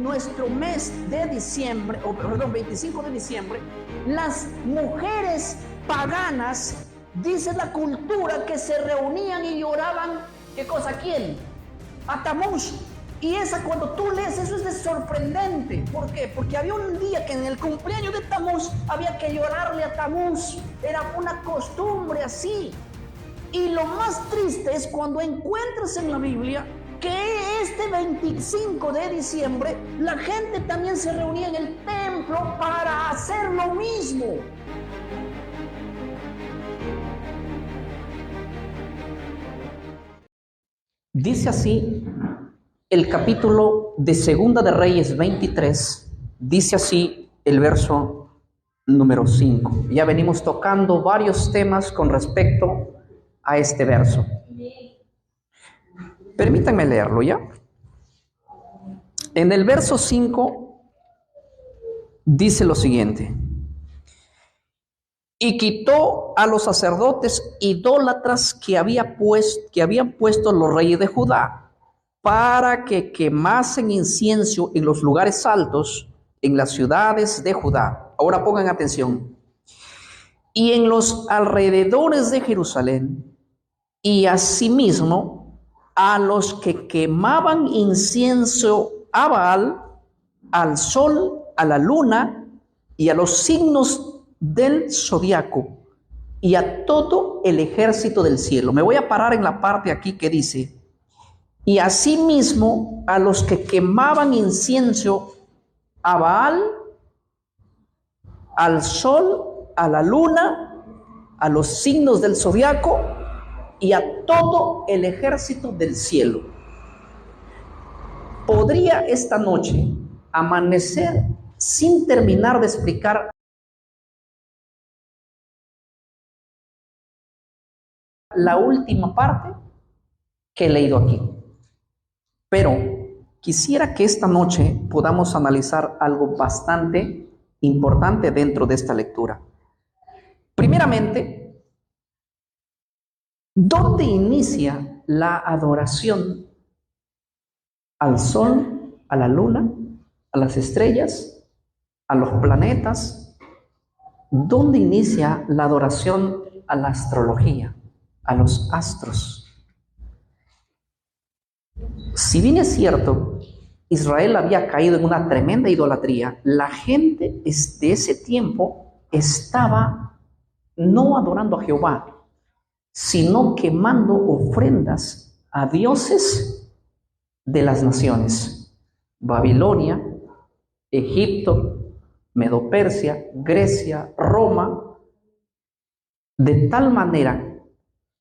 nuestro mes de diciembre, 25 de diciembre, las mujeres paganas, dice la cultura, que se reunían y lloraban, ¿qué cosa? ¿A quién? A Tamuz. Y cuando tú lees eso es sorprendente. ¿Por qué? Porque había un día que en el cumpleaños de Tamuz había que llorarle a Tamuz. Era una costumbre así. Y lo más triste es cuando encuentras en la Biblia que este 25 de diciembre la gente también se reunía en el templo para hacer lo mismo. Dice así el capítulo de Segunda de Reyes 23, dice así el verso número 5. Ya venimos tocando varios temas con respecto a este verso. Permítanme leerlo ya. En el verso 5 dice lo siguiente: y quitó a los sacerdotes idólatras que habían puesto los reyes de Judá, para que quemasen incienso en los lugares altos, en las ciudades de Judá. Ahora pongan atención. Y en los alrededores de Jerusalén, y asimismo a los que quemaban incienso a Baal, al sol, a la luna y a los signos del zodiaco, y a todo el ejército del cielo. Me voy a parar en la parte aquí que dice: y asimismo a los que quemaban incienso a Baal, al sol, a la luna, a los signos del zodiaco y a todo el ejército del cielo. Podría esta noche amanecer sin terminar de explicar la última parte que he leído aquí. Pero quisiera que esta noche podamos analizar algo bastante importante dentro de esta lectura. Primeramente, ¿dónde inicia la adoración al sol, a la luna, a las estrellas, a los planetas? ¿Dónde inicia la adoración a la astrología, a los astros? Si bien es cierto, Israel había caído en una tremenda idolatría, la gente de ese tiempo estaba no adorando a Jehová, sino quemando ofrendas a dioses de las naciones: Babilonia, Egipto, Medo-Persia, Grecia, Roma, de tal manera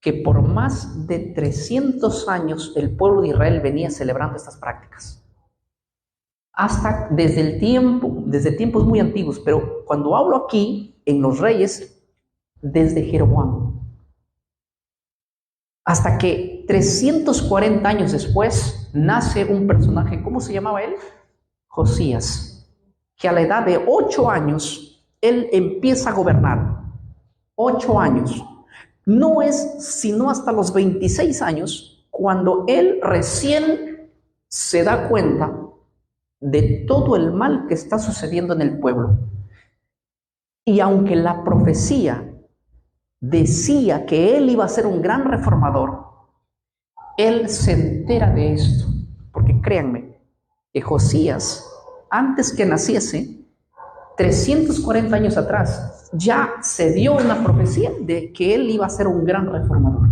que por más de 300 años el pueblo de Israel venía celebrando estas prácticas. Hasta desde tiempos muy antiguos, pero cuando hablo aquí en los reyes, desde Jeroboam. Hasta que 340 años después nace un personaje, ¿cómo se llamaba él? Josías, que a la edad de 8 años, él empieza a gobernar. 8 años. No es sino hasta los 26 años cuando él recién se da cuenta de todo el mal que está sucediendo en el pueblo. Y aunque la profecía decía que él iba a ser un gran reformador, él se entera de esto, porque créanme, que Josías, antes que naciese, 340 años atrás, ya se dio una profecía de que él iba a ser un gran reformador.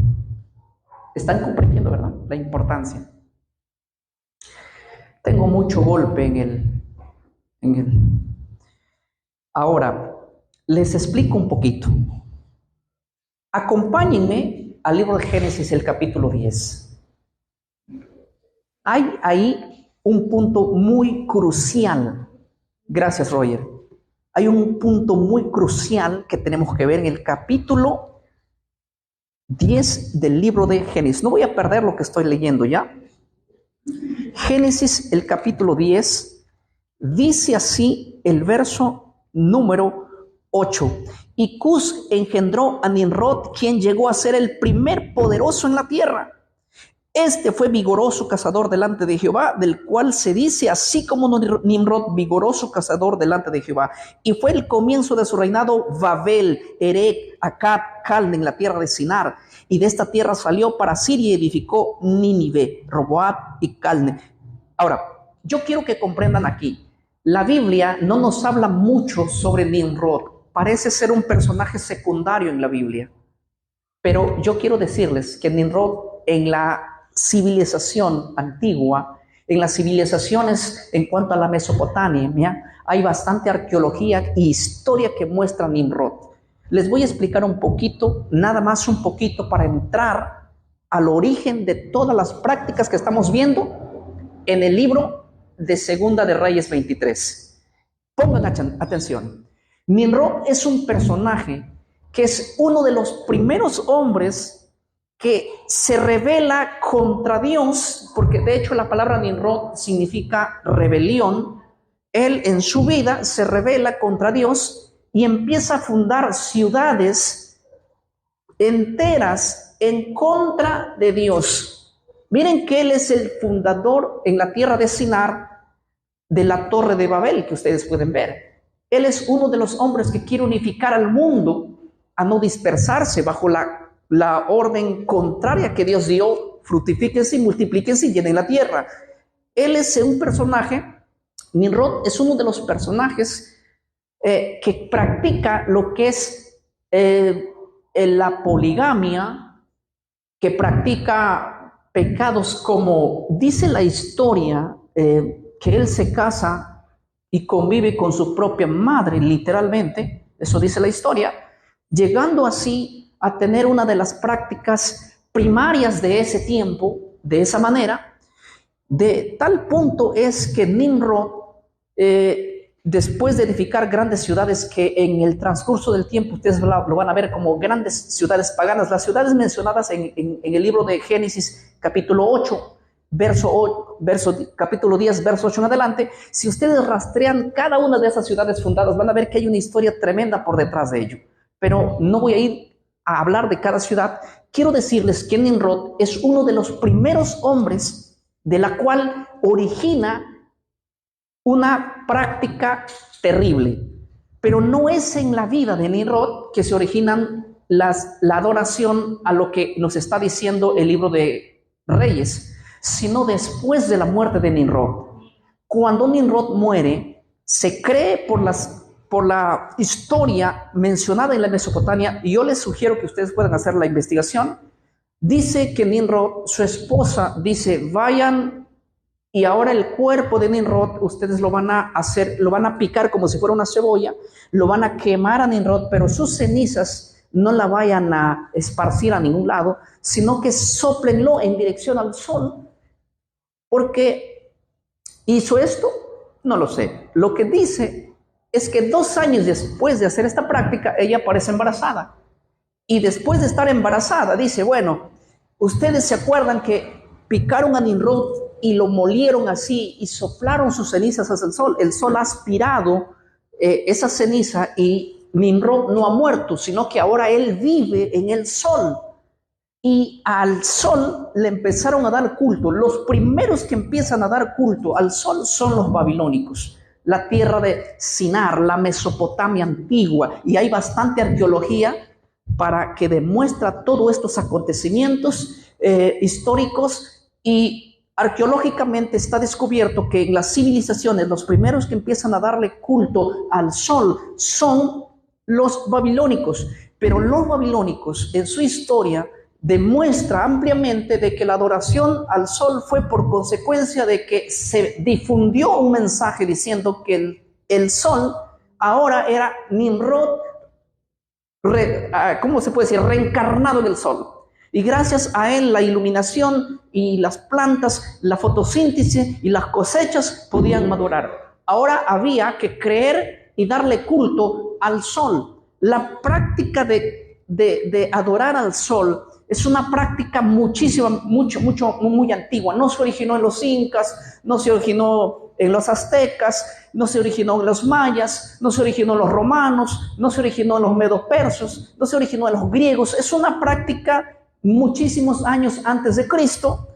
¿Están comprendiendo, verdad? La importancia. Tengo mucho golpe en el... Ahora, les explico un poquito. Acompáñenme al libro de Génesis, el capítulo 10. Hay ahí un punto muy crucial. Gracias, Roger. Hay un punto muy crucial que tenemos que ver en el capítulo 10 del libro de Génesis. No voy a perder lo que estoy leyendo ya. Génesis, el capítulo 10, dice así el verso número 8. Y Cus engendró a Nimrod, quien llegó a ser el primer poderoso en la tierra. Este fue vigoroso cazador delante de Jehová, del cual se dice así como Nimrod, vigoroso cazador delante de Jehová. Y fue el comienzo de su reinado Babel, Erec, Akkad, Calne en la tierra de Sinar. Y de esta tierra salió para Siria y edificó Nínive, Roboat y Calne. Ahora, yo quiero que comprendan aquí, la Biblia no nos habla mucho sobre Nimrod. Parece ser un personaje secundario en la Biblia. Pero yo quiero decirles que Nimrod en la civilización antigua, en las civilizaciones en cuanto a la Mesopotamia, hay bastante arqueología y historia que muestra Nimrod. Les voy a explicar un poquito, nada más un poquito, para entrar al origen de todas las prácticas que estamos viendo en el libro de Segunda de Reyes 23. Pongan atención. Nimrod es un personaje que es uno de los primeros hombres que se rebela contra Dios, porque de hecho la palabra Nimrod significa rebelión. Él en su vida se rebela contra Dios y empieza a fundar ciudades enteras en contra de Dios. Miren que él es el fundador en la tierra de Sinar de la Torre de Babel, que ustedes pueden ver. Él es uno de los hombres que quiere unificar al mundo a no dispersarse bajo la orden contraria que Dios dio: fructifíquense y multiplíquense y llenen la tierra. Él es un personaje, Nimrod es uno de los personajes que practica lo que es la poligamia, que practica pecados como, dice la historia, que él se casa y convive con su propia madre, literalmente, eso dice la historia, llegando así a tener una de las prácticas primarias de ese tiempo, de esa manera. De tal punto es que Nimrod, después de edificar grandes ciudades que en el transcurso del tiempo ustedes lo van a ver como grandes ciudades paganas, las ciudades mencionadas en el libro de Génesis capítulo 8, capítulo 10, verso 8 en adelante, si ustedes rastrean cada una de esas ciudades fundadas, van a ver que hay una historia tremenda por detrás de ello. Pero no voy a ir a hablar de cada ciudad. Quiero decirles que Nimrod es uno de los primeros hombres de la cual origina una práctica terrible. Pero no es en la vida de Nimrod que se originan la adoración a lo que nos está diciendo el libro de Reyes, sino después de la muerte de Nimrod. Cuando Nimrod muere, se cree por la historia mencionada en la Mesopotamia, y yo les sugiero que ustedes puedan hacer la investigación. Dice que Nimrod, su esposa, dice: vayan y ahora el cuerpo de Nimrod ustedes lo van a hacer, lo van a picar como si fuera una cebolla, lo van a quemar a Nimrod, pero sus cenizas no la vayan a esparcir a ningún lado, sino que sóplenlo en dirección al sol. ¿Por qué hizo esto? No lo sé. Lo que dice es que 2 años después de hacer esta práctica, ella aparece embarazada. Y después de estar embarazada, dice: bueno, ustedes se acuerdan que picaron a Nimrod y lo molieron así y soplaron sus cenizas hacia el sol. El sol ha aspirado esa ceniza y Nimrod no ha muerto, sino que ahora él vive en el sol. Y al sol le empezaron a dar culto. Los primeros que empiezan a dar culto al sol son los babilónicos, la tierra de Sinar, la Mesopotamia antigua. Y hay bastante arqueología para que demuestra todos estos acontecimientos históricos, y arqueológicamente está descubierto que en las civilizaciones los primeros que empiezan a darle culto al sol son los babilónicos. Pero los babilónicos en su historia demuestra ampliamente de que la adoración al sol fue por consecuencia de que se difundió un mensaje diciendo que el sol ahora era Nimrod, ¿cómo se puede decir? Reencarnado en el sol. Y gracias a él la iluminación y las plantas, la fotosíntesis y las cosechas podían madurar. Ahora había que creer y darle culto al sol. La práctica de adorar al sol es una práctica muy antigua. No se originó en los incas, no se originó en los aztecas, no se originó en los mayas, no se originó en los romanos, no se originó en los medo-persas, no se originó en los griegos. Es una práctica muchísimos años antes de Cristo,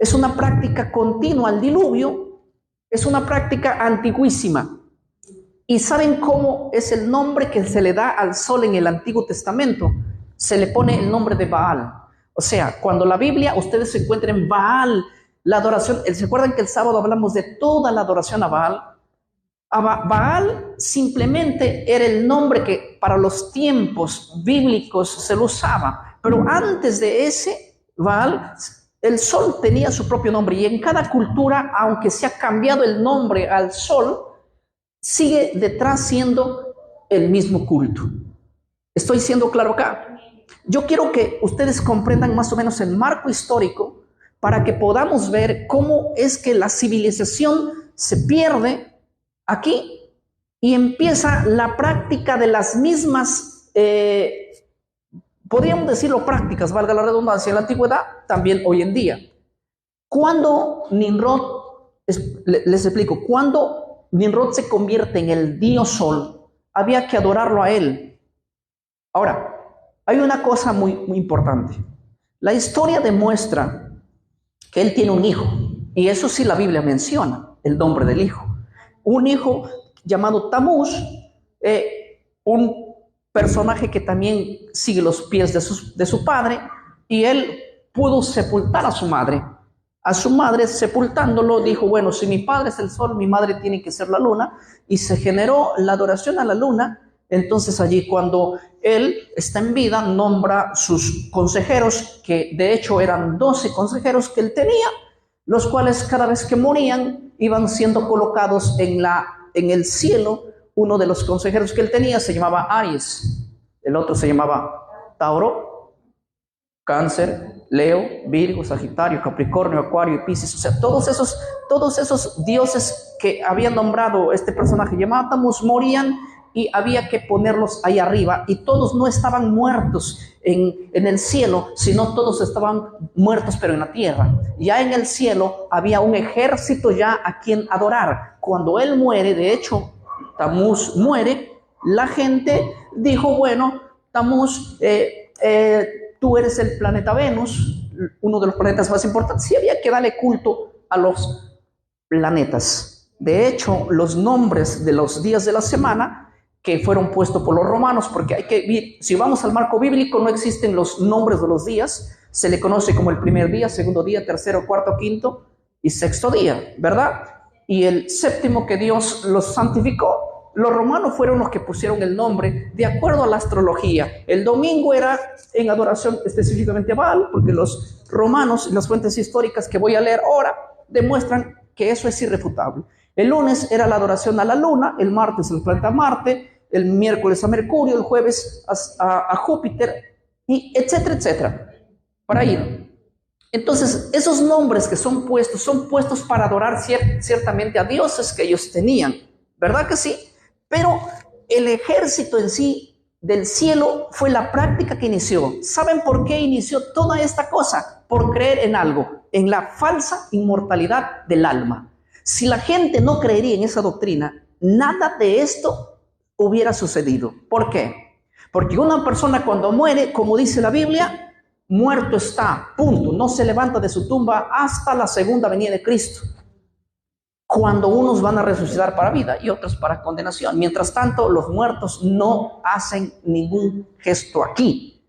Es una práctica continua. El diluvio es una práctica antiguísima. ¿Y saben cómo es el nombre que se le da al sol en el Antiguo Testamento? Se le pone el nombre de Baal. O sea, cuando la Biblia, ustedes se encuentren Baal, la adoración, ¿se acuerdan que el sábado hablamos de toda la adoración a Baal? Baal simplemente era el nombre que para los tiempos bíblicos se lo usaba, pero antes de ese Baal, el sol tenía su propio nombre, y en cada cultura, aunque se ha cambiado el nombre al sol, sigue detrás siendo el mismo culto. ¿Estoy siendo claro acá? Yo quiero que ustedes comprendan más o menos el marco histórico para que podamos ver cómo es que la civilización se pierde aquí y empieza la práctica de las mismas, podríamos decirlo prácticas, valga la redundancia, en la antigüedad, también hoy en día. Cuando Nimrod, les explico, cuando Nimrod se convierte en el dios sol, había que adorarlo a él. Ahora, hay una cosa muy importante. La historia demuestra que él tiene un hijo, y eso sí la Biblia menciona, el nombre del hijo. Un hijo llamado Tamuz, un personaje que también sigue los pies de su padre, y él pudo sepultar a su madre. A su madre, sepultándolo, dijo, bueno, si mi padre es el sol, mi madre tiene que ser la luna, y se generó la adoración a la luna. Entonces allí, cuando él está en vida, nombra sus consejeros, que de hecho eran 12 consejeros que él tenía, los cuales cada vez que morían iban siendo colocados en el cielo. Uno de los consejeros que él tenía se llamaba Aries, el otro se llamaba Tauro, Cáncer, Leo, Virgo, Sagitario, Capricornio, Acuario y Piscis. O sea, todos esos dioses que había nombrado este personaje llamado Tamuz morían, y había que ponerlos ahí arriba, y todos no estaban muertos en el cielo, sino todos estaban muertos pero en la tierra. Ya en el cielo había un ejército ya a quien adorar. Cuando él muere, de hecho Tamuz muere, la gente dijo, bueno, Tamuz, tú eres el planeta Venus, uno de los planetas más importantes, y había que darle culto a los planetas. De hecho, los nombres de los días de la semana que fueron puestos por los romanos, porque hay que ver, si vamos al marco bíblico, no existen los nombres de los días, se le conoce como el primer día, segundo día, tercero, cuarto, quinto y sexto día, ¿verdad? Y el séptimo que Dios los santificó. Los romanos fueron los que pusieron el nombre de acuerdo a la astrología. El domingo era en adoración específicamente a Baal, porque los romanos y las fuentes históricas que voy a leer ahora demuestran que eso es irrefutable. El lunes era la adoración a la luna, el martes al planeta Marte, el miércoles a Mercurio, el jueves a Júpiter, y etcétera, etcétera, para ir. Entonces, esos nombres que son puestos para adorar ciertamente a dioses que ellos tenían, ¿verdad que sí? Pero el ejército en sí del cielo fue la práctica que inició. ¿Saben por qué inició toda esta cosa? Por creer en algo, en la falsa inmortalidad del alma. Si la gente no creería en esa doctrina, nada de esto hubiera sucedido. ¿Por qué? Porque una persona cuando muere, como dice la Biblia, muerto está, punto. No se levanta de su tumba hasta la segunda venida de Cristo, cuando unos van a resucitar para vida y otros para condenación. Mientras tanto, los muertos no hacen ningún gesto aquí.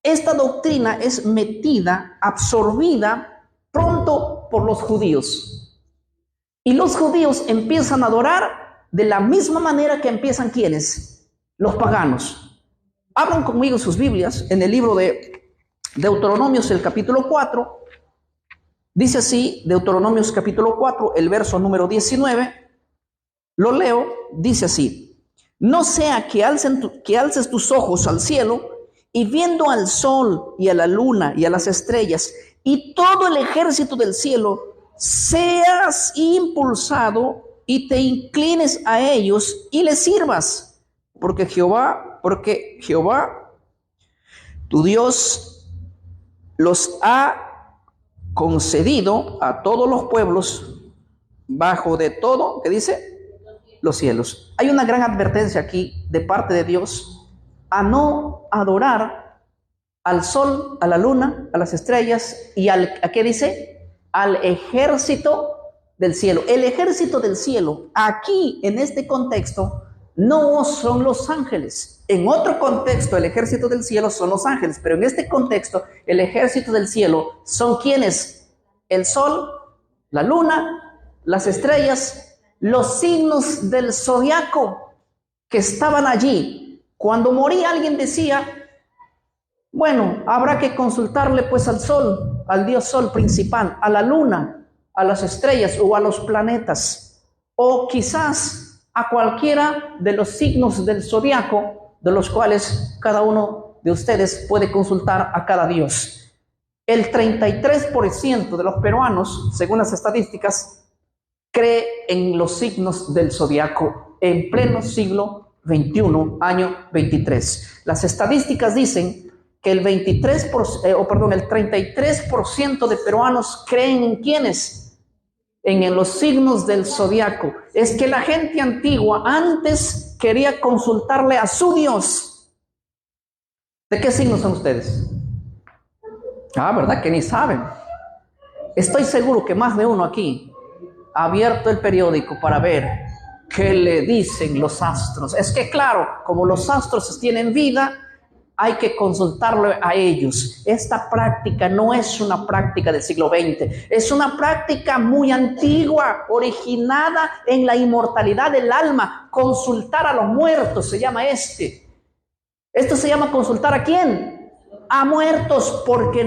Esta doctrina es metida, absorbida pronto por los judíos. Y los judíos empiezan a adorar de la misma manera que empiezan ¿quiénes? Los paganos. Abran conmigo sus Biblias en el libro de Deuteronomios, el capítulo 4. Dice así, Deuteronomios capítulo 4, el verso número 19. Lo leo, dice así: no sea que alces tus ojos al cielo, y viendo al sol y a la luna y a las estrellas y todo el ejército del cielo, seas impulsado y te inclines a ellos y les sirvas, porque Jehová, tu Dios, los ha concedido a todos los pueblos bajo de todo, ¿qué dice? Los cielos. Hay una gran advertencia aquí de parte de Dios a no adorar al sol, a la luna, a las estrellas y ¿a qué dice? al ejército del cielo. El ejército del cielo, aquí en este contexto, no son los ángeles. En otro contexto, el ejército del cielo son los ángeles, pero en este contexto, el ejército del cielo son quienes: el sol, la luna, las estrellas, los signos del zodiaco que estaban allí. Cuando moría alguien decía: bueno, habrá que consultarle pues al sol, al dios sol principal, a la luna, a las estrellas o a los planetas, o quizás a cualquiera de los signos del zodiaco, de los cuales cada uno de ustedes puede consultar a cada dios. El 33% de los peruanos, según las estadísticas, cree en los signos del zodiaco en pleno siglo XXI, año 23. Las estadísticas dicen que el 33% de peruanos creen en ¿quiénes? En los signos del zodiaco. Es que la gente antigua antes quería consultarle a su Dios. ¿De qué signos son ustedes? ¿Verdad que ni saben? Estoy seguro que más de uno aquí ha abierto el periódico para ver qué le dicen los astros. Es que claro, como los astros tienen vida, hay que consultarlo a ellos. Esta práctica no es una práctica del siglo XX, es una práctica muy antigua, originada en la inmortalidad del alma. Consultar a los muertos se llama Esto se llama consultar ¿a quién? A muertos, porque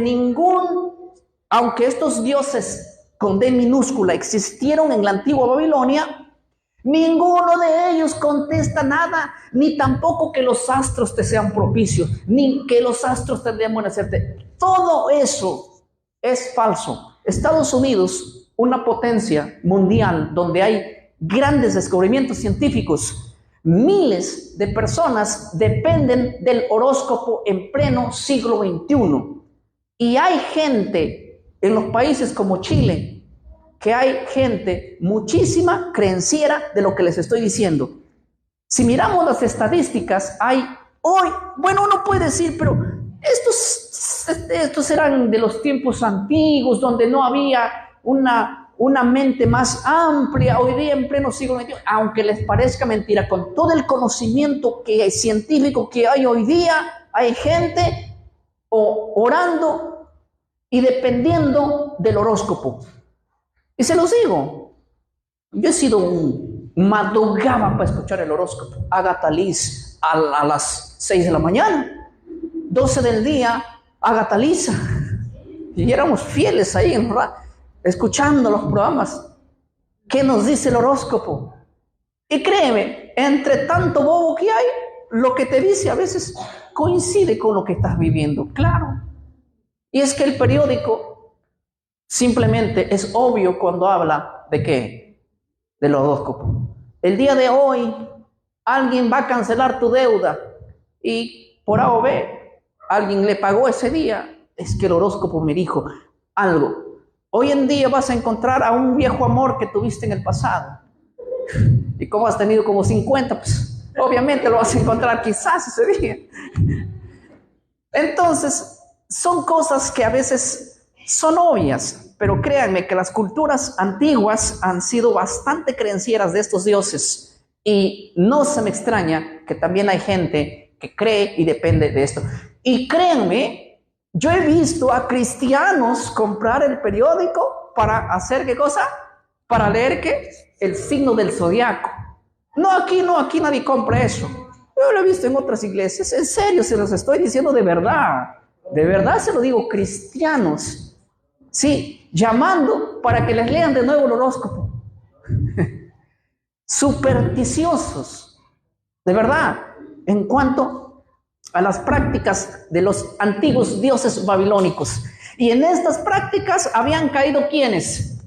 aunque estos dioses con D minúscula existieron en la antigua Babilonia, ninguno de ellos contesta nada, ni tampoco que los astros te sean propicios, ni que los astros te deben hacerte. Todo eso es falso. Estados Unidos, una potencia mundial donde hay grandes descubrimientos científicos, miles de personas dependen del horóscopo en pleno siglo XXI. Y hay gente en los países como Chile, que hay gente muchísima creenciera de lo que les estoy diciendo. Si miramos las estadísticas, hay hoy, bueno, uno puede decir, pero estos eran de los tiempos antiguos, donde no había una mente más amplia. Hoy día, en pleno siglo XXI, aunque les parezca mentira, con todo el conocimiento científico que hay hoy día, hay gente orando y dependiendo del horóscopo. Y se los digo, yo he sido madrugaba para escuchar el horóscopo. Agatha Liz a las 6 de la mañana, 12 del día, Agatha Liz. Y éramos fieles ahí, escuchando los programas. ¿Qué nos dice el horóscopo? Y créeme, entre tanto bobo que hay, lo que te dice a veces coincide con lo que estás viviendo, claro. Y es que el periódico simplemente es obvio cuando habla ¿de qué? Del horóscopo. El día de hoy alguien va a cancelar tu deuda y por A o B alguien le pagó ese día. Es que el horóscopo me dijo algo. Hoy en día vas a encontrar a un viejo amor que tuviste en el pasado. Y como has tenido como 50, pues obviamente lo vas a encontrar quizás ese día. Entonces, son cosas que a veces son obvias, pero créanme que las culturas antiguas han sido bastante creencieras de estos dioses, y no se me extraña que también hay gente que cree y depende de esto. Y créanme, yo he visto a cristianos comprar el periódico para hacer ¿qué cosa? Para leer ¿qué? El signo del zodiaco. No, aquí nadie compra eso. Yo lo he visto en otras iglesias, en serio, se los estoy diciendo de verdad se lo digo, cristianos. Sí, llamando para que les lean de nuevo el horóscopo. Supersticiosos, de verdad, en cuanto a las prácticas de los antiguos dioses babilónicos. Y en estas prácticas habían caído ¿quiénes?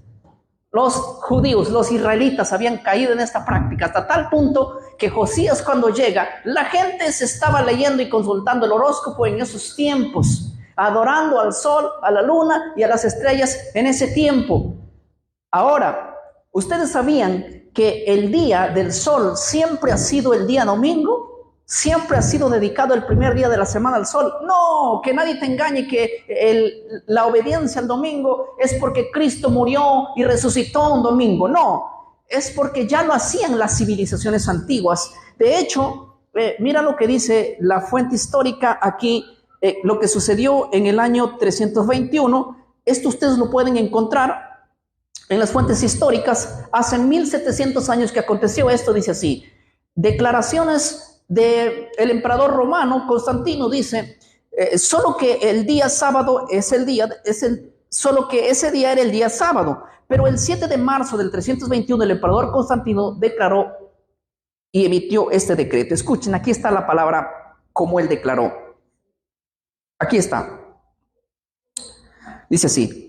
Los judíos, los israelitas habían caído en esta práctica, hasta tal punto que Josías, cuando llega, la gente se estaba leyendo y consultando el horóscopo en esos tiempos, adorando al sol, a la luna y a las estrellas en ese tiempo. Ahora, ¿ustedes sabían que el día del sol siempre ha sido el día domingo? siempre ha sido dedicado el primer día de la semana al sol. No, que nadie te engañe que la obediencia al domingo es porque Cristo murió y resucitó un domingo. No, es porque ya lo hacían las civilizaciones antiguas. De hecho, mira lo que dice la fuente histórica aquí, lo que sucedió en el año 321. Esto ustedes lo pueden encontrar en las fuentes históricas. Hace 1700 años que aconteció esto, dice así. Declaraciones del emperador romano Constantino dice, solo que el día sábado solo que ese día era el día sábado, pero el 7 de marzo del 321 el emperador Constantino declaró y emitió este decreto. Escuchen, aquí está la palabra como él declaró. Aquí está. Dice así: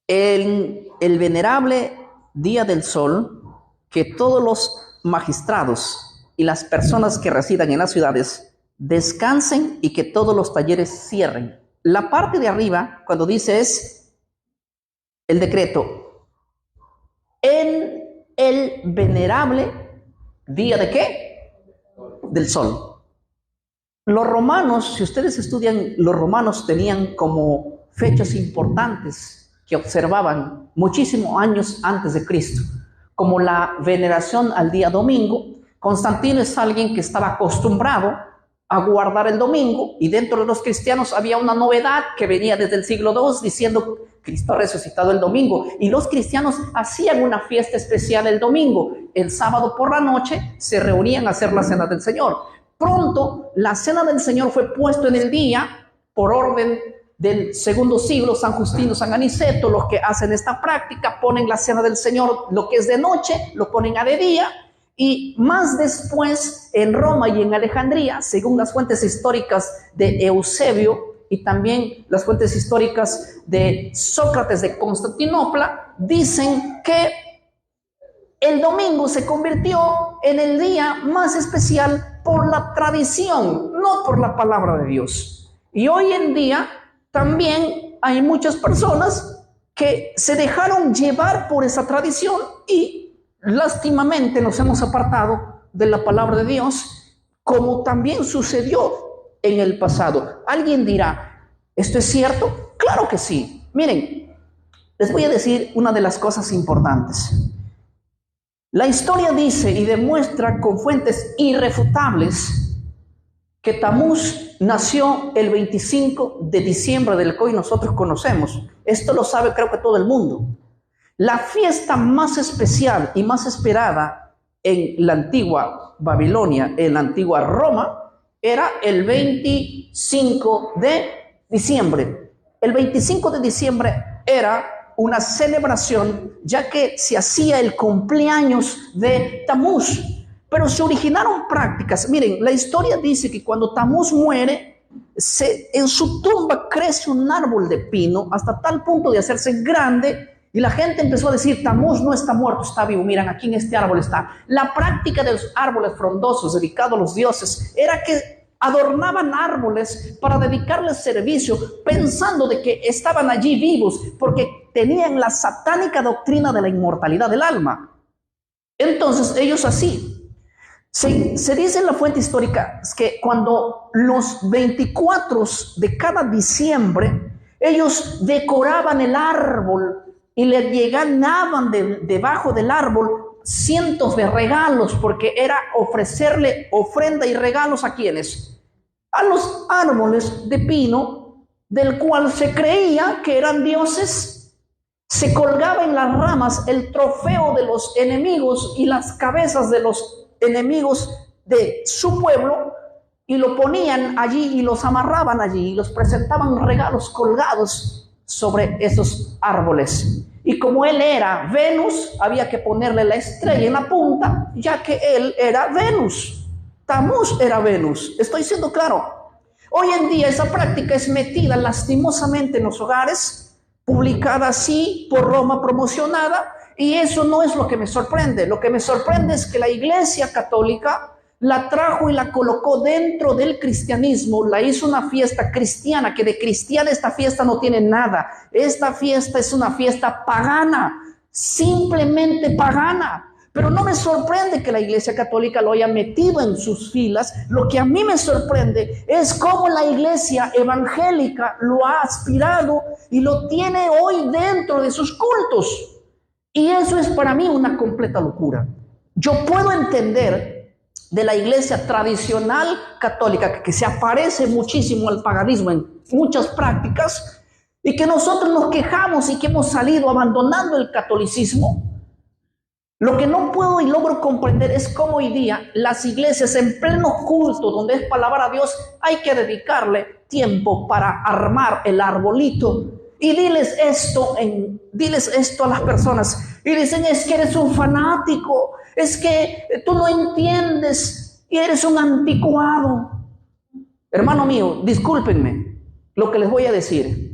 el venerable día del sol, que todos los magistrados y las personas que residan en las ciudades descansen y que todos los talleres cierren. La parte de arriba, cuando dice es el decreto, en el venerable día de ¿qué? Del sol. Los romanos, si ustedes estudian, los romanos tenían como fechas importantes que observaban muchísimos años antes de Cristo, como la veneración al día domingo. Constantino es alguien que estaba acostumbrado a guardar el domingo, y dentro de los cristianos había una novedad que venía desde el siglo II diciendo Cristo ha resucitado el domingo, y los cristianos hacían una fiesta especial el domingo. El sábado por la noche se reunían a hacer la cena del Señor. Pronto la cena del Señor fue puesto en el día por orden del segundo siglo. San Justino, San Aniceto, los que hacen esta práctica ponen la cena del Señor, lo que es de noche, lo ponen a de día. Y más después en Roma y en Alejandría, según las fuentes históricas de Eusebio y también las fuentes históricas de Sócrates de Constantinopla, dicen que el domingo se convirtió en el día más especial por la tradición, no por la palabra de Dios. Y hoy en día también hay muchas personas que se dejaron llevar por esa tradición y lástimamente nos hemos apartado de la palabra de Dios, como también sucedió en el pasado. Alguien dirá, ¿esto es cierto? Claro que sí. Miren, les voy a decir una de las cosas importantes. La historia dice y demuestra con fuentes irrefutables que Tamuz nació el 25 de diciembre del que hoy nosotros conocemos. Esto lo sabe creo que todo el mundo. La fiesta más especial y más esperada en la antigua Babilonia, en la antigua Roma, era el 25 de diciembre. El 25 de diciembre era una celebración, ya que se hacía el cumpleaños de Tamuz. Pero se originaron prácticas. Miren, la historia dice que cuando Tamuz muere, en su tumba crece un árbol de pino hasta tal punto de hacerse grande, y la gente empezó a decir, Tamuz no está muerto, está vivo. Miren, aquí en este árbol está. La práctica de los árboles frondosos dedicados a los dioses era que adornaban árboles para dedicarles servicio, pensando de que estaban allí vivos, porque tenían la satánica doctrina de la inmortalidad del alma. Entonces ellos así. Se dice en la fuente histórica que cuando los 24 de cada diciembre, ellos decoraban el árbol y le llegaban debajo del árbol cientos de regalos, porque era ofrecerle ofrenda y regalos ¿a quiénes? A los árboles de pino, del cual se creía que eran dioses. Se colgaba en las ramas el trofeo de los enemigos y las cabezas de los enemigos de su pueblo, y lo ponían allí y los amarraban allí y los presentaban regalos colgados sobre esos árboles. Y como él era Venus, había que ponerle la estrella en la punta, ya que él era Venus. Tamuz era Venus. ¿Estoy siendo claro? Hoy en día esa práctica es metida lastimosamente en los hogares, publicada así por Roma, promocionada, y eso no es lo que me sorprende. Lo que me sorprende es que la Iglesia Católica la trajo y la colocó dentro del cristianismo, la hizo una fiesta cristiana, que de cristiana esta fiesta no tiene nada. Esta fiesta es una fiesta pagana, simplemente pagana. Pero no me sorprende que la Iglesia Católica lo haya metido en sus filas. Lo que a mí me sorprende es cómo la Iglesia evangélica lo ha aspirado y lo tiene hoy dentro de sus cultos. Y eso es para mí una completa locura. Yo puedo entender de la Iglesia tradicional católica que se aparece muchísimo al paganismo en muchas prácticas y que nosotros nos quejamos y que hemos salido abandonando el catolicismo. Lo que no puedo y logro comprender es cómo hoy día las iglesias en pleno culto, donde es palabra a Dios, hay que dedicarle tiempo para armar el arbolito. Y diles esto a las personas. Y dicen, es que eres un fanático, es que tú no entiendes y eres un anticuado. Hermano mío, discúlpenme lo que les voy a decir.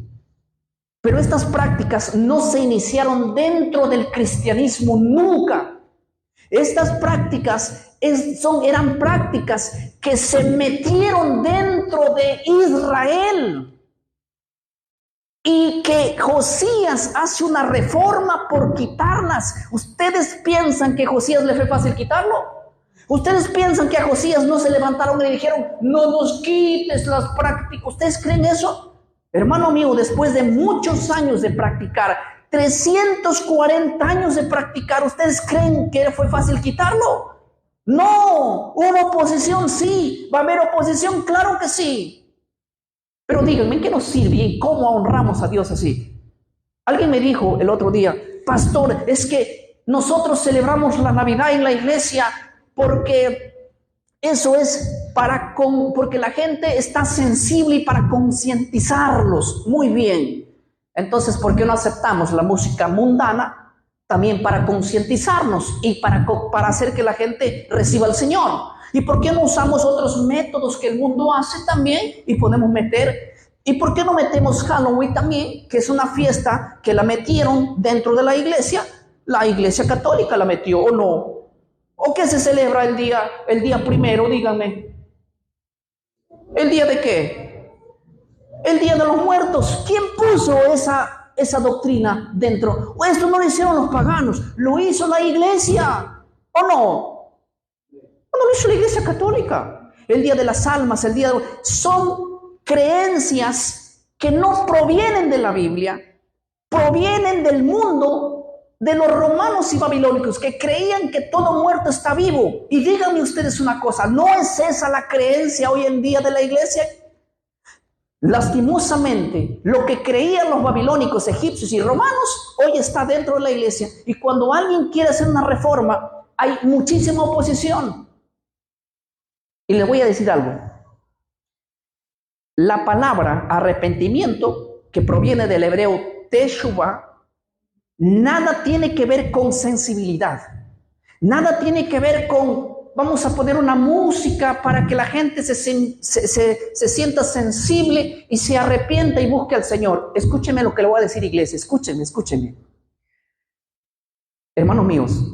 Pero estas prácticas no se iniciaron dentro del cristianismo nunca. Estas prácticas eran prácticas que se metieron dentro de Israel. Y que Josías hace una reforma por quitarlas. ¿Ustedes piensan que a Josías le fue fácil quitarlo? ¿Ustedes piensan que a Josías no se levantaron y le dijeron, no nos quites las prácticas? ¿Ustedes creen eso? Hermano mío, después de muchos años de practicar, 340 años de practicar, ¿ustedes creen que fue fácil quitarlo? No, hubo oposición, sí. ¿Va a haber oposición? Claro que sí. Pero díganme, ¿en qué nos sirve y cómo honramos a Dios así? Alguien me dijo el otro día, pastor, es que nosotros celebramos la Navidad en la iglesia porque eso es porque la gente está sensible y para concientizarlos. Muy bien. Entonces, ¿por qué no aceptamos la música mundana también para concientizarnos y para hacer que la gente reciba al Señor? ¿Y por qué no usamos otros métodos que el mundo hace también y podemos meter? ¿Y por qué no metemos Halloween también, que es una fiesta que la metieron dentro de la iglesia? La iglesia católica la metió, ¿o no? ¿O qué se celebra el día primero? Díganme. ¿El día de qué? El día de los muertos. ¿Quién puso esa doctrina dentro? ¿O esto no lo hicieron los paganos? ¿Lo hizo la iglesia? ¿O no? ¿O no lo hizo la iglesia católica? El día de las almas, son creencias que no provienen de la Biblia, provienen del mundo, de los romanos y babilónicos, que creían que todo muerto está vivo. Y díganme ustedes una cosa, ¿no es esa la creencia hoy en día de la iglesia? Lastimosamente, lo que creían los babilónicos, egipcios y romanos, hoy está dentro de la iglesia. Y cuando alguien quiere hacer una reforma, hay muchísima oposición. Y les voy a decir algo. La palabra arrepentimiento, que proviene del hebreo teshuvah, nada tiene que ver con sensibilidad. Nada tiene que ver con, vamos a poner una música para que la gente se sienta sensible y se arrepienta y busque al Señor. Escúcheme lo que le voy a decir, iglesia. Escúcheme. Hermanos míos,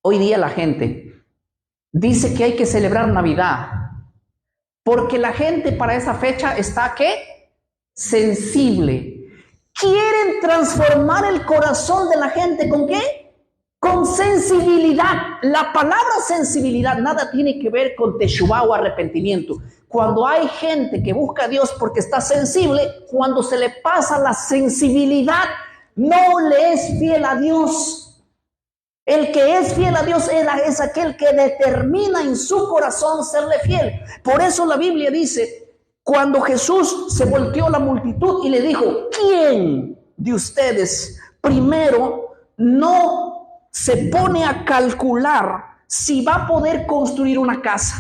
hoy día la gente dice que hay que celebrar Navidad porque la gente para esa fecha está, ¿qué? Sensible. Quieren transformar el corazón de la gente ¿con qué? Con sensibilidad. La palabra sensibilidad nada tiene que ver con teshuvah o arrepentimiento. Cuando hay gente que busca a Dios porque está sensible, cuando se le pasa la sensibilidad, no le es fiel a Dios. El que es fiel a Dios es aquel que determina en su corazón serle fiel. Por eso la Biblia dice, cuando Jesús se volteó a la multitud y le dijo, ¿quién de ustedes primero no se pone a calcular si va a poder construir una casa,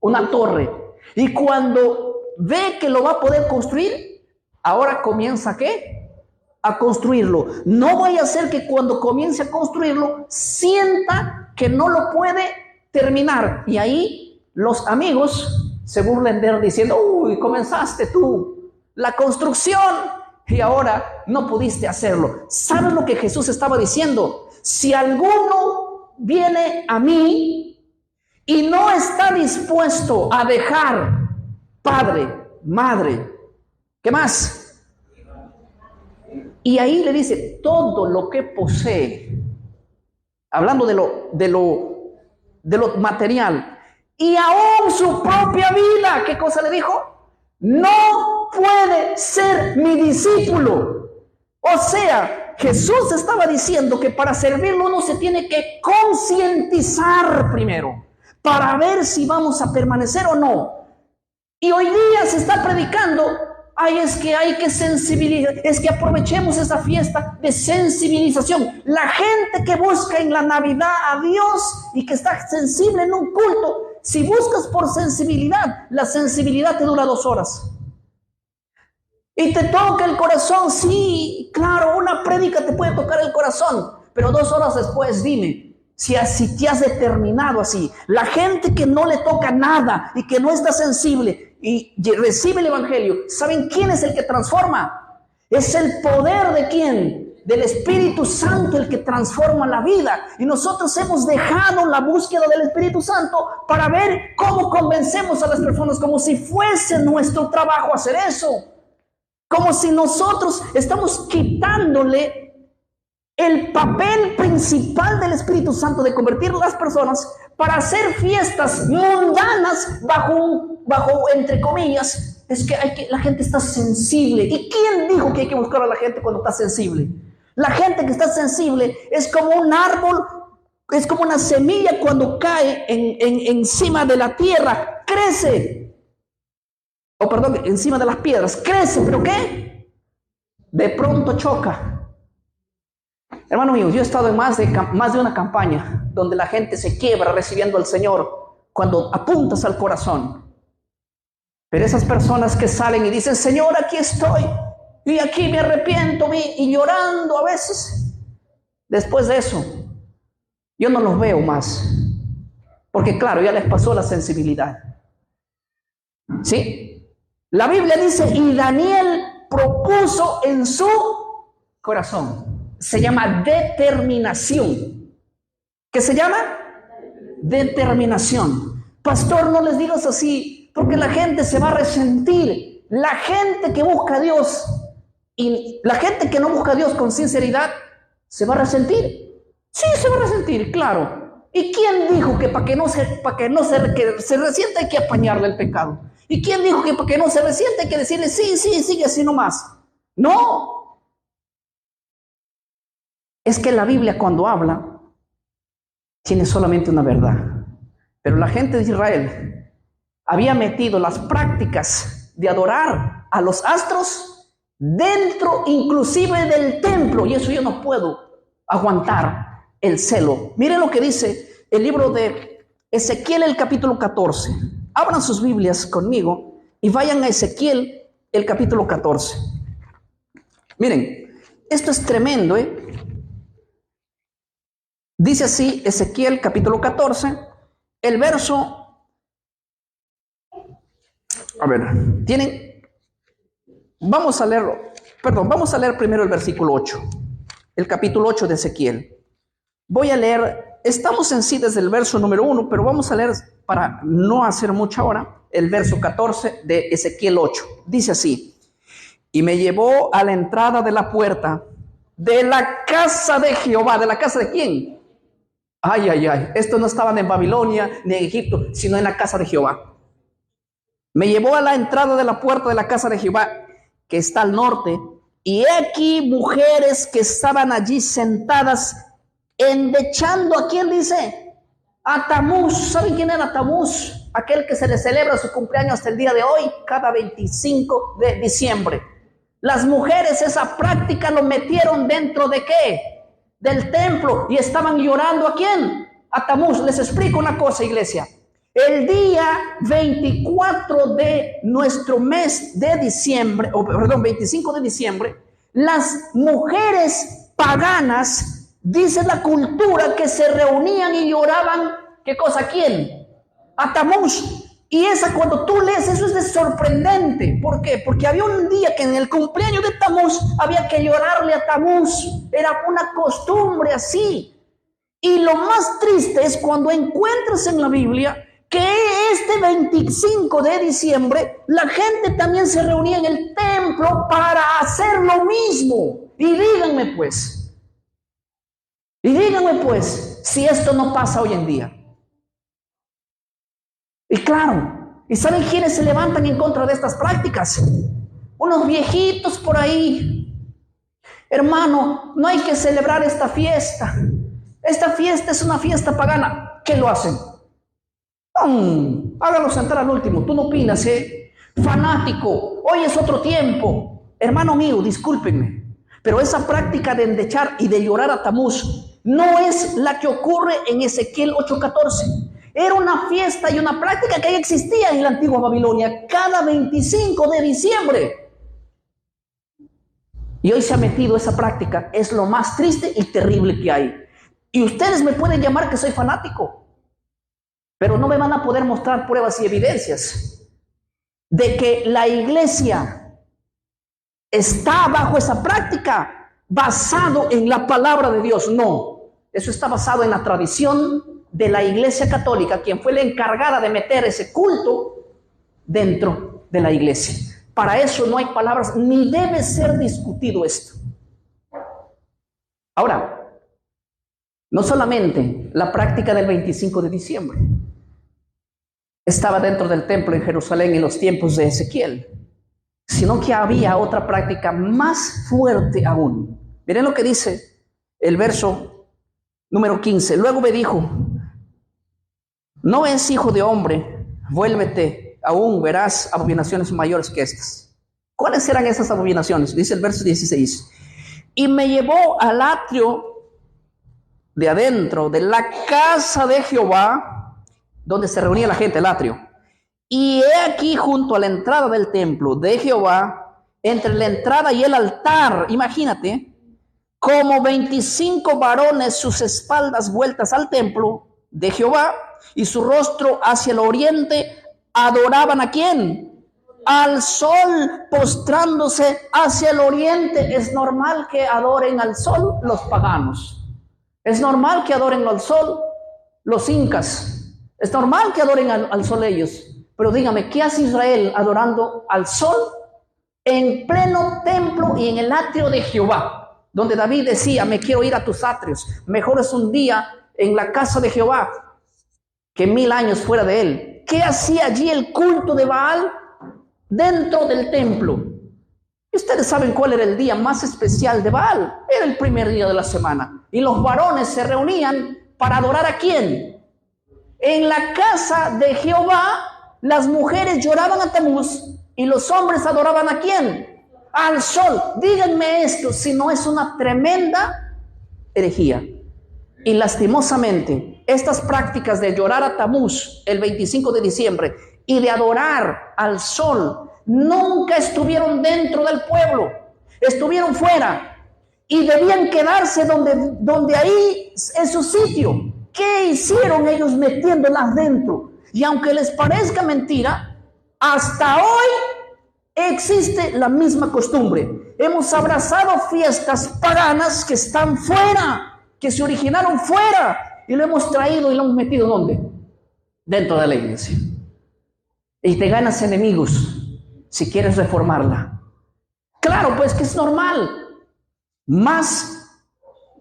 una torre? Y cuando ve que lo va a poder construir, ahora comienza ¿qué? A construirlo. No vaya a ser que cuando comience a construirlo, sienta que no lo puede terminar. Y ahí los amigos se burlen de él diciendo, uy, comenzaste tú la construcción y ahora no pudiste hacerlo. ¿Saben lo que Jesús estaba diciendo? Si alguno viene a mí y no está dispuesto a dejar padre, madre, ¿qué más? Y ahí le dice, todo lo que posee, hablando de lo material, y aún su propia vida, ¿qué cosa le dijo? No puede ser mi discípulo. O sea, Jesús estaba diciendo que para servirlo uno se tiene que concientizar primero, para ver si vamos a permanecer o no. Y hoy día se está predicando, ay, es que hay que sensibilizar, es que aprovechemos esta fiesta de sensibilización. La gente que busca en la Navidad a Dios y que está sensible en un culto, si buscas por sensibilidad, la sensibilidad te dura 2 horas. Y te toca el corazón, sí, claro, una prédica te puede tocar el corazón, pero 2 horas después, dime, si te has determinado así. La gente que no le toca nada y que no está sensible y recibe el evangelio, ¿saben quién es el que transforma? Es el poder ¿de quién? Del Espíritu Santo, el que transforma la vida. Y nosotros hemos dejado la búsqueda del Espíritu Santo para ver cómo convencemos a las personas, como si fuese nuestro trabajo hacer eso. Como si nosotros estamos quitándole el papel principal del Espíritu Santo de convertir a las personas para hacer fiestas mundanas bajo entre comillas, es que la gente está sensible. ¿Y quién dijo que hay que buscar a la gente cuando está sensible? La gente que está sensible es como un árbol, es como una semilla cuando cae encima de la tierra, crece. Encima de las piedras, crece, ¿pero qué? De pronto choca. Hermano mío, yo he estado en más de una campaña donde la gente se quiebra recibiendo al Señor cuando apuntas al corazón. Pero esas personas que salen y dicen, Señor, aquí estoy, y aquí me arrepiento, y llorando a veces, después de eso, yo no los veo más. Porque claro, ya les pasó la sensibilidad. ¿Sí? La Biblia dice, y Daniel propuso en su corazón. Se llama determinación. ¿Qué se llama? Determinación. Pastor, no les digas así, porque la gente se va a resentir. La gente que busca a Dios y la gente que no busca a Dios con sinceridad, ¿se va a resentir? Sí, se va a resentir, claro. ¿Y quién dijo que para que se resienta hay que apañarle el pecado? ¿Y quién dijo que para que no se resiente hay que decirle, sí, sigue así nomás? No. Es que la Biblia cuando habla, tiene solamente una verdad. Pero la gente de Israel había metido las prácticas de adorar a los astros dentro inclusive del templo. Y eso yo no puedo aguantar el celo. Miren lo que dice el libro de Ezequiel, el capítulo 14. Abran sus Biblias conmigo y vayan a Ezequiel, el capítulo 14. Miren, esto es tremendo, ¿eh? Dice así, Ezequiel, capítulo 14, el verso... A ver, vamos a leer primero el versículo 8, el capítulo 8 de Ezequiel. Voy a leer, estamos en sí desde el verso número 1, pero vamos a leer, para no hacer mucha hora, el verso 14 de Ezequiel 8. Dice así, y me llevó a la entrada de la puerta de la casa de Jehová. ¿De la casa de quién? Ay, esto no estaban en Babilonia ni en Egipto, sino en la casa de Jehová. Me llevó a la entrada de la puerta de la casa de Jehová, que está al norte, y he aquí mujeres que estaban allí sentadas, endechando, ¿a quién dice? A Tamuz. ¿Saben quién era Tamuz? Aquel que se le celebra su cumpleaños hasta el día de hoy, cada 25 de diciembre. Las mujeres esa práctica lo metieron dentro de ¿qué? Del templo, y estaban llorando ¿a quién? A Tamuz. Les explico una cosa, iglesia. El día 24 de nuestro mes de diciembre, 25 de diciembre, las mujeres paganas, dice la cultura, que se reunían y lloraban, ¿qué cosa? ¿A quién? A Tamuz. Y cuando tú lees eso es sorprendente. ¿Por qué? Porque había un día que en el cumpleaños de Tamuz había que llorarle a Tamuz. Era una costumbre así. Y lo más triste es cuando encuentras en la Biblia que este 25 de diciembre la gente también se reunía en el templo para hacer lo mismo. Y díganme pues, Y díganme pues, si esto no pasa hoy en día. Y claro, ¿y saben quiénes se levantan en contra de estas prácticas? Unos viejitos por ahí. Hermano, no hay que celebrar esta fiesta. Esta fiesta es una fiesta pagana. ¿Qué lo hacen? Hágalo sentar al último. Tú no opinas, fanático. Hoy es otro tiempo. Hermano mío, discúlpenme, pero esa práctica de endechar y de llorar a Tamuz no es la que ocurre en Ezequiel 8:14. Era una fiesta y una práctica que ya existía en la antigua Babilonia cada 25 de diciembre. Y hoy se ha metido esa práctica. Es lo más triste y terrible que hay. Y ustedes me pueden llamar que soy fanático, pero no me van a poder mostrar pruebas y evidencias de que la iglesia está bajo esa práctica basado en la palabra de Dios. No, eso está basado en la tradición de la iglesia católica, quien fue la encargada de meter ese culto dentro de la iglesia. Para eso no hay palabras, ni debe ser discutido esto. Ahora, no solamente la práctica del 25 de diciembre estaba dentro del templo en Jerusalén en los tiempos de Ezequiel, sino que había otra práctica más fuerte aún. Miren lo que dice el verso número 15. Luego me dijo: no es hijo de hombre, vuélvete, aún verás abominaciones mayores que estas. ¿Cuáles eran esas abominaciones? Dice el verso 16. Y me llevó al atrio de adentro de la casa de Jehová, donde se reunía la gente, el atrio. Y he aquí, junto a la entrada del templo de Jehová, entre la entrada y el altar, imagínate, como 25 varones, sus espaldas vueltas al templo de Jehová y su rostro hacia el oriente, adoraban ¿a quién? Al sol, postrándose hacia el oriente. Es normal que adoren al sol los paganos. Es normal que adoren al sol los incas. Es normal que adoren al sol ellos. Pero dígame, ¿qué hace Israel adorando al sol en pleno templo y en el atrio de Jehová? Donde David decía: me quiero ir a tus atrios. Mejor es un día en la casa de Jehová que 1000 años fuera de él. ¿Qué hacía allí el culto de Baal? Dentro del templo. Y ustedes saben cuál era el día más especial de Baal. Era el primer día de la semana. Y los varones se reunían para adorar ¿a quién? En la casa de Jehová, las mujeres lloraban a Tamuz y los hombres adoraban ¿a quién? Al sol. Díganme esto, si no es una tremenda herejía. Y lastimosamente, estas prácticas de llorar a Tamuz el 25 de diciembre y de adorar al sol nunca estuvieron dentro del pueblo, estuvieron fuera y debían quedarse donde ahí es su sitio. ¿Qué hicieron ellos metiéndolas dentro? Y aunque les parezca mentira, hasta hoy existe la misma costumbre. Hemos abrazado fiestas paganas que están fuera, que se originaron fuera, y lo hemos traído y lo hemos metido ¿dónde? Dentro de la iglesia. Y te ganas enemigos si quieres reformarla. Claro, pues que es normal. Más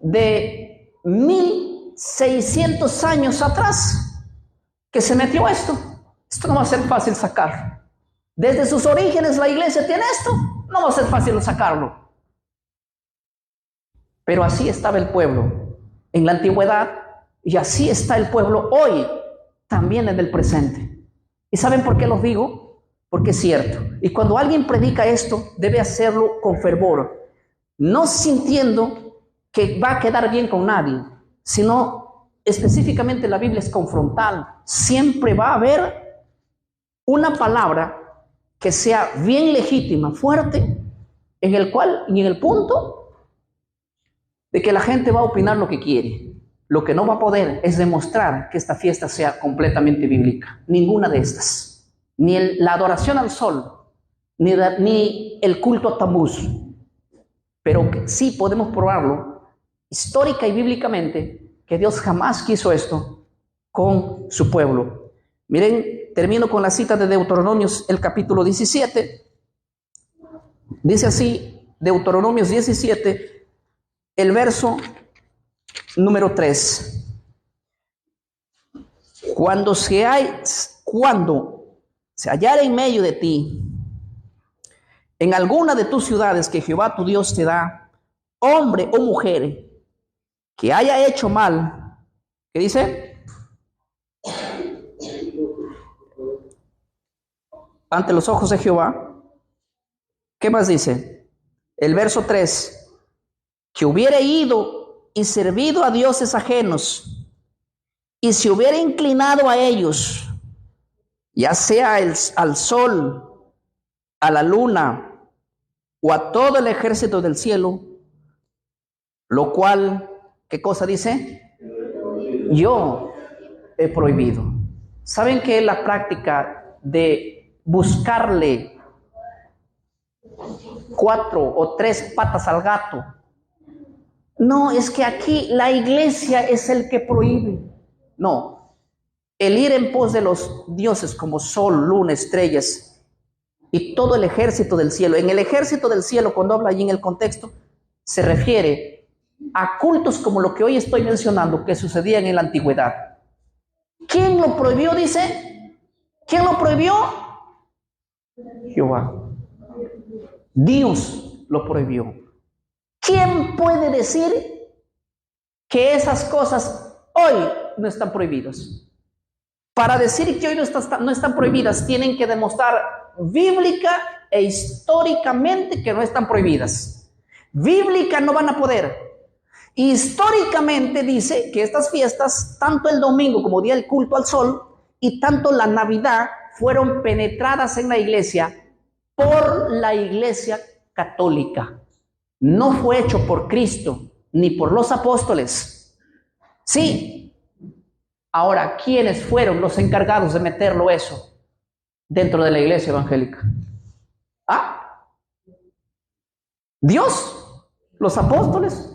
de 1600 años atrás que se metió esto. Esto no va a ser fácil sacar. Desde sus orígenes la iglesia tiene esto. No va a ser fácil sacarlo. Pero así estaba el pueblo en la antigüedad y así está el pueblo hoy, también en el presente. ¿Y saben por qué los digo? Porque es cierto. Y cuando alguien predica esto, debe hacerlo con fervor, no sintiendo que va a quedar bien con nadie, sino específicamente la Biblia es confrontal. Siempre va a haber una palabra que sea bien legítima, fuerte, en el cual y en el punto de que la gente va a opinar lo que quiere. Lo que no va a poder es demostrar que esta fiesta sea completamente bíblica. Ninguna de estas. Ni la adoración al sol, ni el culto a Tamuz. Pero sí podemos probarlo histórica y bíblicamente que Dios jamás quiso esto con su pueblo. Miren, termino con la cita de Deuteronomios, el capítulo 17. Dice así, Deuteronomios 17, el verso Número 3. Cuando se hallara en medio de ti, en alguna de tus ciudades que Jehová tu Dios te da, hombre o mujer que haya hecho mal, ¿qué dice? Ante los ojos de Jehová. ¿Qué más dice? El verso 3. Que hubiera ido y servido a dioses ajenos y se hubiera inclinado a ellos, ya sea al sol, a la luna o a todo el ejército del cielo, lo cual, ¿qué cosa dice? Yo he prohibido. ¿Saben qué es la práctica de buscarle 4 o 3 patas al gato? No, es que aquí la iglesia es el que prohíbe. No, el ir en pos de los dioses como sol, luna, estrellas y todo el ejército del cielo. En el ejército del cielo, cuando habla allí en el contexto, se refiere a cultos como lo que hoy estoy mencionando, que sucedían en la antigüedad. ¿Quién lo prohibió, dice? ¿Quién lo prohibió? Jehová. Dios lo prohibió. ¿Quién puede decir que esas cosas hoy no están prohibidas? Para decir que hoy no están prohibidas, tienen que demostrar bíblica e históricamente que no están prohibidas. Bíblica no van a poder. Históricamente dice que estas fiestas, tanto el domingo como día del culto al sol y tanto la Navidad, fueron penetradas en la iglesia por la iglesia católica. No fue hecho por Cristo ni por los apóstoles. Sí. Ahora, ¿quiénes fueron los encargados de meterlo eso dentro de la iglesia evangélica? ¿Ah? ¿Dios? ¿Los apóstoles?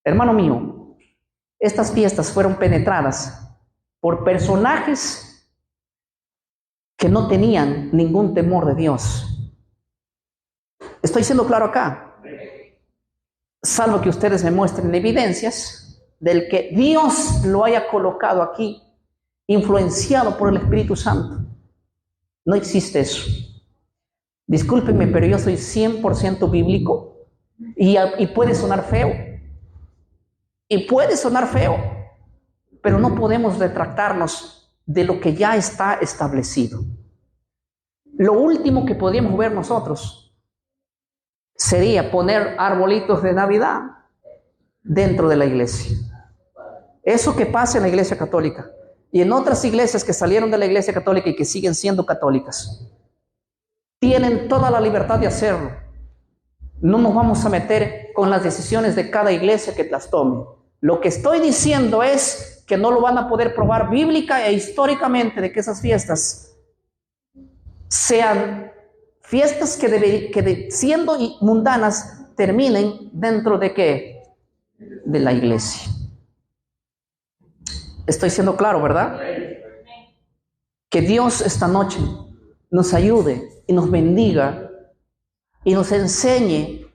Hermano mío, estas fiestas fueron penetradas por personajes que no tenían ningún temor de Dios. ¿Estoy siendo claro acá? Salvo que ustedes me muestren evidencias del que Dios lo haya colocado aquí, influenciado por el Espíritu Santo. No existe eso. Discúlpenme, pero yo soy 100% bíblico y puede sonar feo. Y puede sonar feo, pero no podemos retractarnos de lo que ya está establecido. Lo último que podríamos ver nosotros sería poner arbolitos de Navidad dentro de la iglesia. Eso que pasa en la iglesia católica y en otras iglesias que salieron de la iglesia católica y que siguen siendo católicas, tienen toda la libertad de hacerlo. No nos vamos a meter con las decisiones de cada iglesia que las tome. Lo que estoy diciendo es que no lo van a poder probar bíblica e históricamente de que esas fiestas sean fiestas que siendo mundanas terminen dentro de ¿qué? De la iglesia. Estoy siendo claro, ¿verdad? Que Dios esta noche nos ayude y nos bendiga y nos enseñe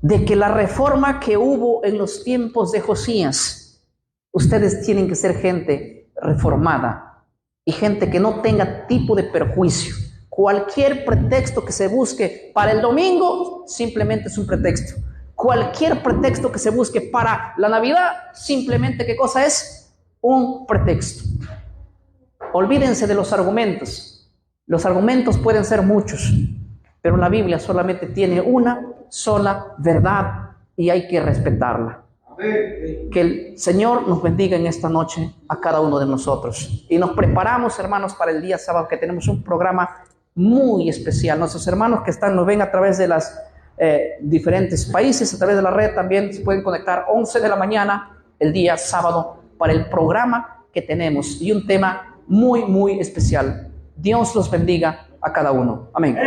de que la reforma que hubo en los tiempos de Josías, ustedes tienen que ser gente reformada y gente que no tenga tipo de perjuicio. Cualquier pretexto que se busque para el domingo simplemente es un pretexto. Cualquier pretexto que se busque para la Navidad simplemente, ¿qué cosa es? Un pretexto. Olvídense de los argumentos. Los argumentos pueden ser muchos, pero la Biblia solamente tiene una sola verdad y hay que respetarla. Que el Señor nos bendiga en esta noche a cada uno de nosotros. Y nos preparamos, hermanos, para el día sábado, que tenemos un programa muy especial. Nuestros hermanos que nos ven a través de las diferentes países, a través de la red, también se pueden conectar 11 de la mañana el día sábado para el programa que tenemos y un tema muy, muy especial. Dios los bendiga a cada uno. Amén.